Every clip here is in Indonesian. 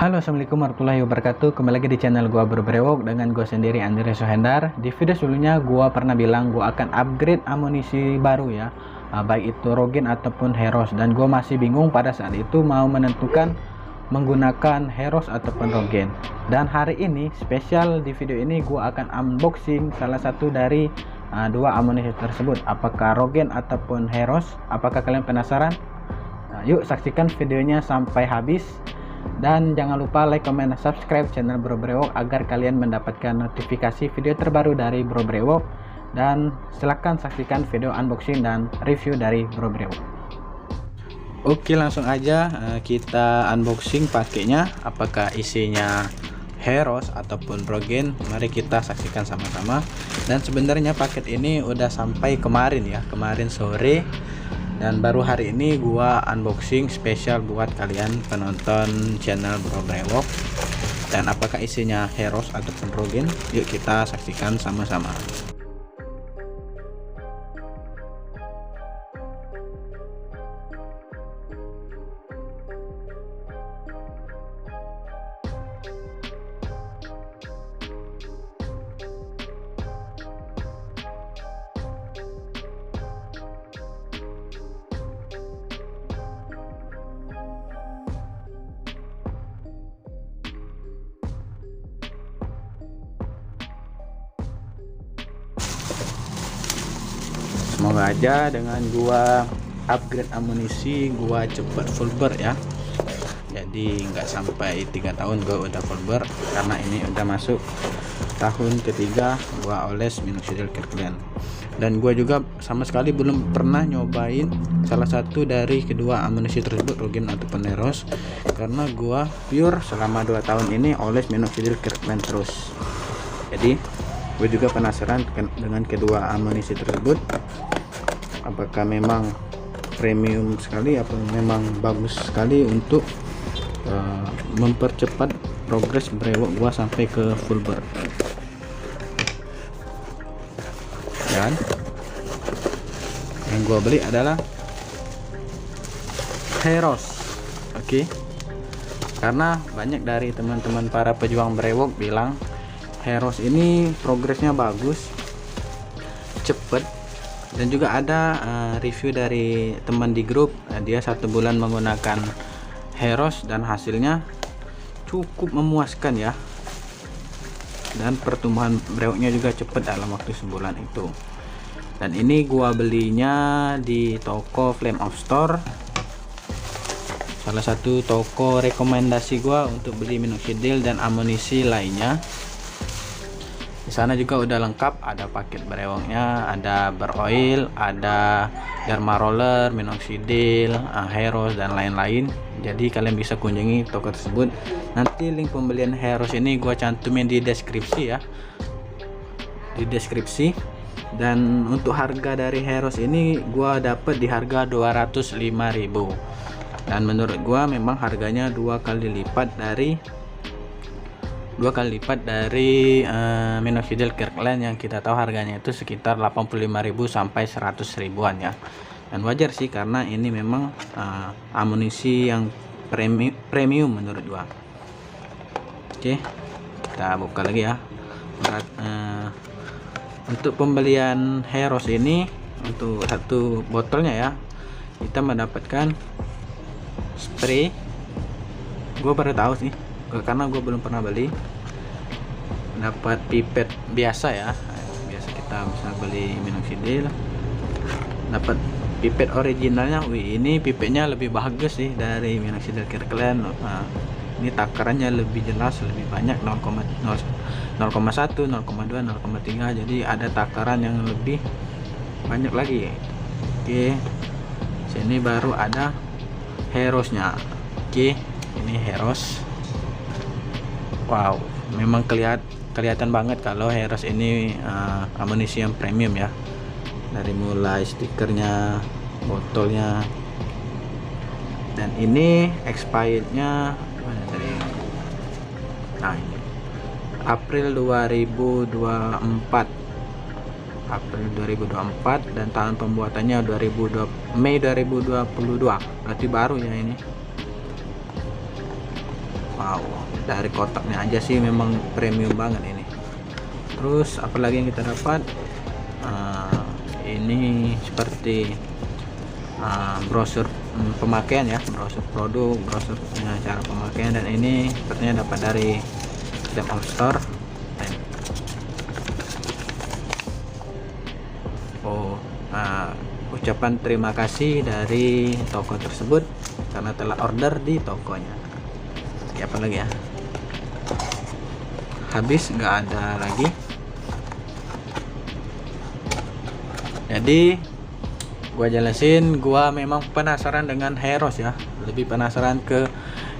Halo, assalamualaikum warahmatullahi wabarakatuh. Kembali lagi di channel gua Berbrewok dengan gua sendiri Andre Sohendar. Di video sebelumnya gua pernah bilang gua akan upgrade amunisi baru ya, baik itu Rogen ataupun Heros, dan gua masih bingung pada saat itu mau menentukan menggunakan Heros ataupun Rogen. Dan hari ini spesial, di video ini gua akan unboxing salah satu dari dua amunisi tersebut, apakah Rogen ataupun Heros. Apakah kalian penasaran? Yuk saksikan videonya sampai habis. Dan jangan lupa like, comment, dan subscribe channel Bro Brewok agar kalian mendapatkan notifikasi video terbaru dari Bro Brewok. Dan silahkan saksikan video unboxing dan review dari Bro Brewok. Oke, langsung aja kita unboxing paketnya. Apakah isinya Heros ataupun Rogen? Mari kita saksikan sama-sama. Dan sebenarnya paket ini udah sampai kemarin ya, kemarin sore. Dan baru hari ini gua unboxing spesial buat kalian penonton channel Bro Brewok. Dan apakah isinya Heros ataupun Rogen? Yuk kita saksikan sama-sama. Semoga aja dengan gua upgrade amunisi gua cepet full bar ya. Jadi nggak sampai 3 tahun gua udah full bar, karena ini udah masuk tahun ketiga gua oles minoxidil Kirkland. Dan gua juga sama sekali belum pernah nyobain salah satu dari kedua amunisi tersebut, Rogen ataupun Heros, karena gua pure selama 2 tahun ini oles minoxidil Kirkland terus. Jadi gue juga penasaran dengan kedua amunisi tersebut, apakah memang premium sekali, apa memang bagus sekali untuk mempercepat progres brewok gua sampai ke full bar. Dan yang gua beli adalah Heros. Oke. Karena banyak dari teman-teman para pejuang brewok bilang Heros ini progresnya bagus, cepet. Dan juga ada review dari teman di grup, dia 1 bulan menggunakan Heros dan hasilnya cukup memuaskan ya. Dan pertumbuhan brewoknya juga cepet dalam waktu sebulan itu. Dan ini gua belinya di toko Flame of Store, salah satu toko rekomendasi gua untuk beli minoxidil dan amunisi lainnya. Di sana juga udah lengkap, ada paket brewoknya, ada beroil, ada derma roller, minoxidil, Heros dan lain-lain. Jadi kalian bisa kunjungi toko tersebut. Nanti link pembelian Heros ini gua cantumin di deskripsi ya, di deskripsi. Dan untuk harga dari Heros ini gua dapet di harga 205.000. Dan menurut gua memang harganya 2 kali lipat dari minoxidil Kirkland yang kita tahu harganya itu sekitar 85.000 sampai 100 ribuan ya. Dan wajar sih, karena ini memang amunisi yang premium menurut gua. Oke, kita buka lagi ya. Untuk pembelian Heros ini, untuk 1 botolnya ya, kita mendapatkan spray. Gua baru tahu sih, karena gue belum pernah beli. Dapat pipet biasa ya, biasa kita bisa beli minoxidil, dapat pipet originalnya. Wih, ini pipetnya lebih bagus sih dari minoxidil Kirkland. Ini takarannya lebih jelas, lebih banyak, 0,1, 0,2, 0,3, jadi ada takaran yang lebih banyak lagi. Oke, sini baru ada Herosnya. Oke, ini Heros. Wow, memang kelihatan banget kalau Heros ini amunisi yang premium ya. Dari mulai stikernya, botolnya. Dan ini expirednya mana tadi? Nah, ini April 2024. April 2024 dan tahun pembuatannya Mei 2022. Berarti baru ya ini. Wow, dari kotaknya aja sih memang premium banget ini. Terus apalagi yang kita dapat, ini seperti brosur pemakaian ya, brosur produk, brosur cara pemakaian, dan ini sepertinya dapat dari App Store. Ucapan terima kasih dari toko tersebut karena telah order di tokonya. Ya, apa lagi ya, habis nggak ada lagi. Jadi gua jelasin, gua memang penasaran dengan Heroes ya, lebih penasaran ke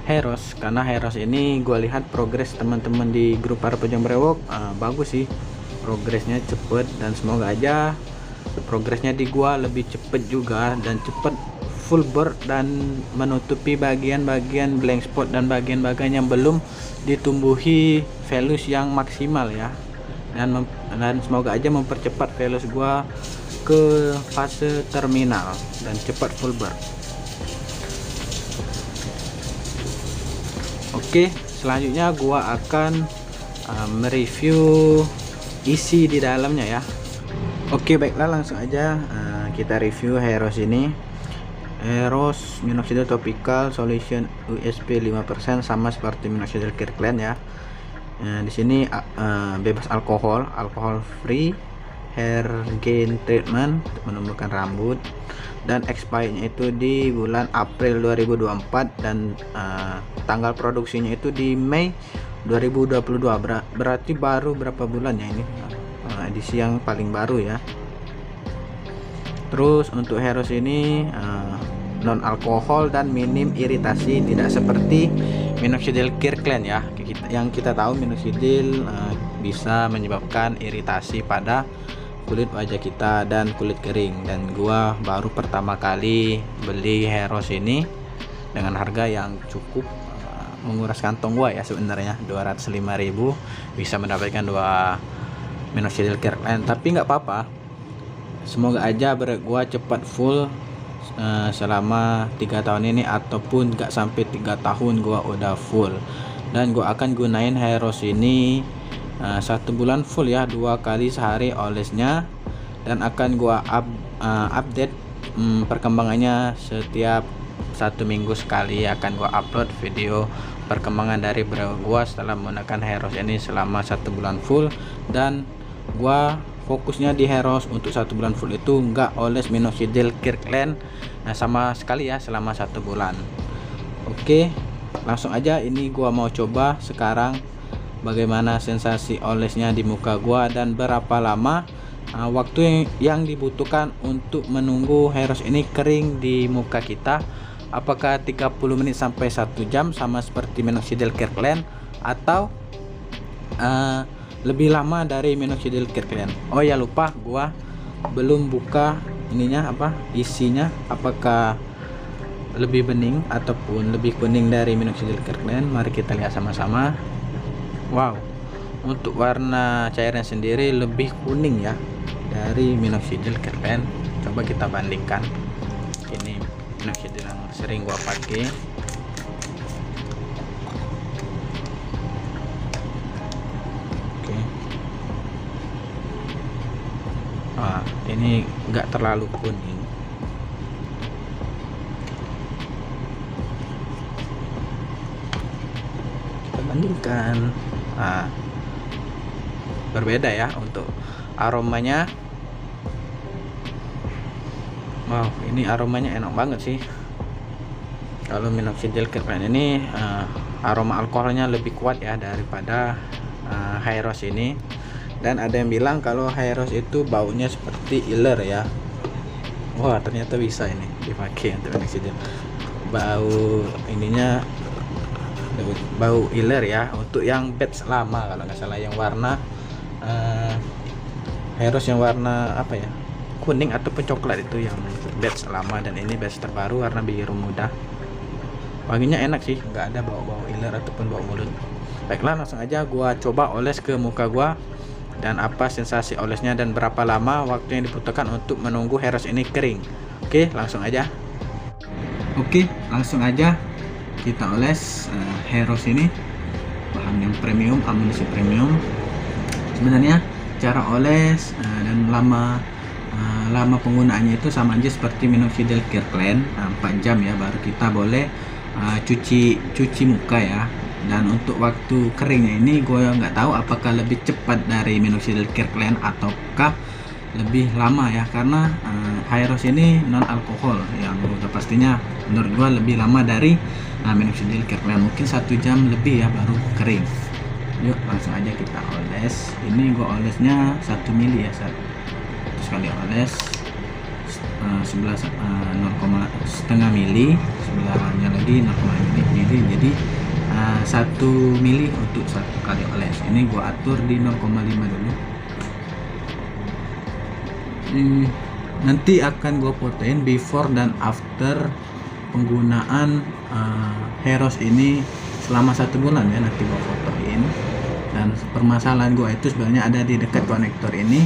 Heroes karena Heroes ini gua lihat progres teman-teman di grup para pejuang brewok bagus sih, progresnya cepet, dan semoga aja progresnya di gua lebih cepet juga dan cepet full board dan menutupi bagian-bagian blank spot dan bagian-bagian yang belum ditumbuhi velus yang maksimal ya, dan semoga aja mempercepat velus gua ke fase terminal dan cepat full board. Oke, selanjutnya gua akan mereview isi di dalamnya ya. Oke, baiklah, langsung aja kita review Heroes ini. Heroes Minoxidil Topical Solution USP 5%, sama seperti Minoxidil Kirkland ya. Di sini bebas alkohol free, hair gain treatment untuk menumbuhkan rambut, dan expirednya itu di bulan April 2024, dan tanggal produksinya itu di Mei 2022. Berarti baru berapa bulan ya ini, edisi yang paling baru ya. Terus untuk Heroes ini non alkohol dan minim iritasi, tidak seperti Minoxidil Kirkland ya. Yang kita tahu Minoxidil bisa menyebabkan iritasi pada kulit wajah kita dan kulit kering, dan gua baru pertama kali beli Heroes ini dengan harga yang cukup menguras kantong gua ya, sebenarnya 205.000 bisa mendapatkan 2 Minoxidil Kirkland, tapi nggak apa-apa. Semoga aja gua cepat full selama 3 tahun ini, ataupun nggak sampai 3 tahun gua udah full, dan gua akan gunain Heroes ini 1 bulan full ya, 2 kali sehari olesnya, dan akan gua update perkembangannya setiap 1 minggu sekali. Akan gua upload video perkembangan dari brewok gua setelah menggunakan Heroes ini selama 1 bulan full, dan gua fokusnya di Heroes untuk 1 bulan full itu nggak oles Minoxidil Kirkland sama sekali ya selama 1 bulan. Oke, langsung aja, ini gua mau coba sekarang bagaimana sensasi olesnya di muka gua dan berapa lama waktu yang dibutuhkan untuk menunggu Heroes ini kering di muka kita. Apakah 30 menit sampai 1 jam sama seperti Minoxidil Kirkland, atau lebih lama dari Minoxidil Kirkland. Oh ya, lupa, gua belum buka ininya isinya, apakah lebih bening ataupun lebih kuning dari Minoxidil Kirkland. Mari kita lihat sama-sama. Wow, untuk warna cairnya sendiri lebih kuning ya dari Minoxidil Kirkland. Coba kita bandingkan. Ini Minoxidil yang sering gua pakai. Ini enggak terlalu kuning. Kita bandingkan. Berbeda ya untuk aromanya. Wow, ini aromanya enak banget sih. Kalau Minoxidil Kirkland ini aroma alkoholnya lebih kuat ya daripada Heroes ini. Dan ada yang bilang kalau Heroes itu baunya seperti iler ya. Wah, ternyata bisa ini dipakai untuk Minoxidil. Bau ininya bau iler ya, untuk yang batch lama kalau nggak salah, yang warna Heroes yang warna kuning ataupun coklat itu yang batch lama, dan ini batch terbaru warna biru muda. Wanginya enak sih, nggak ada bau-bau iler ataupun bau mulut. Baiklah, langsung aja gua coba oles ke muka gua, dan apa sensasi olesnya dan berapa lama waktu yang dibutuhkan untuk menunggu Heroes ini kering. Oke, langsung aja. kita oles Heros ini, bahan yang premium, amunisi premium. Sebenarnya cara oles dan lama penggunaannya itu sama aja seperti minoxidil Kirkland, 4 jam ya baru kita boleh cuci muka ya. Dan untuk waktu keringnya ini gue nggak tahu apakah lebih cepat dari minoxidil Kirkland ataukah lebih lama ya, karena Heros ini non alkohol yang udah pastinya menurut gue lebih lama dari minoxidil Kirkland, mungkin 1 jam lebih ya baru kering. Yuk langsung aja kita oles. Ini gue olesnya 1 mili ya, terus kali oles sebelah 0,5 mili, sebelahnya lagi 0,5 mili, jadi 1 mili untuk 1 kali oles. Ini gue atur di 0,5 dulu. Nanti akan gue fotoin before dan after penggunaan Heros ini selama 1 bulan ya, nanti gue fotoin. Dan permasalahan gue itu sebenarnya ada di dekat konektor ini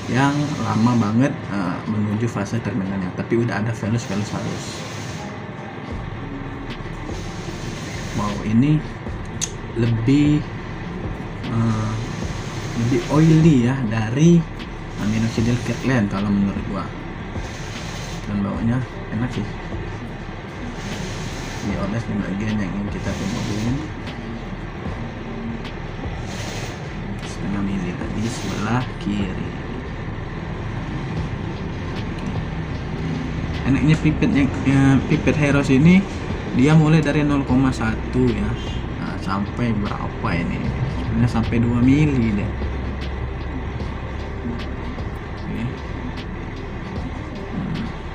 yang lama banget menuju fase terminalnya, tapi udah ada velus halus. Wow, ini lebih oily ya dari minoxidil Kirkland kalau menurut gua, dan baunya enak sih. Dioles di bagian yang ingin kita tumbuhin, 0,5 mili tadi sebelah kiri. Enaknya pipet Heros ini dia mulai dari 0,1 ya, sampai berapa ini, sebenarnya sampai 2 mili deh.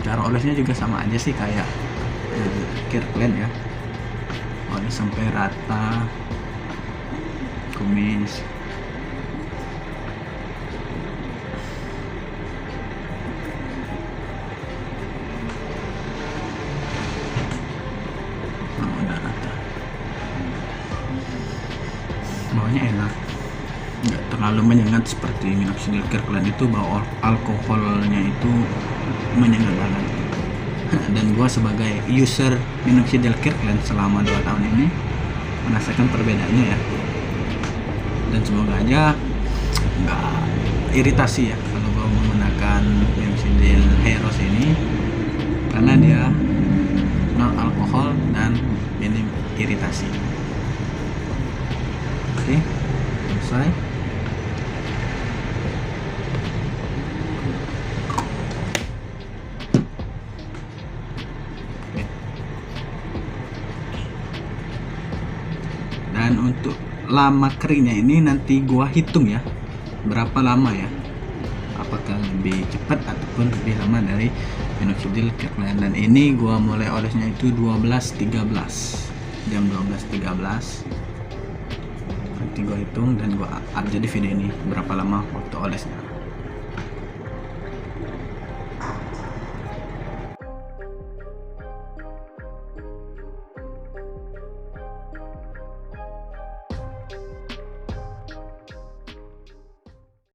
Cara olesnya juga sama aja sih kayak Kirkland ya, oles sampai rata kumis. Udah rata, baunya enak, nggak terlalu menyengat seperti minoxidil Kirkland itu. Bau alkoholnya itu menyengat banget. Dan gua sebagai user minoxidil Kirkland selama 2 tahun ini merasakan perbedaannya ya, dan semoga aja nggak iritasi ya kalau gua menggunakan minoxidil Heros ini, karena dia non alkohol dan minim iritasi. Oke, selesai. Dan untuk lama keringnya ini nanti gua hitung ya berapa lama ya, apakah lebih cepat ataupun lebih lama dari minoxidil Kirkland. Dan ini gua mulai olesnya itu 12.13 jam 12.13. Nanti gua hitung dan gua upload jadi video ini berapa lama waktu olesnya.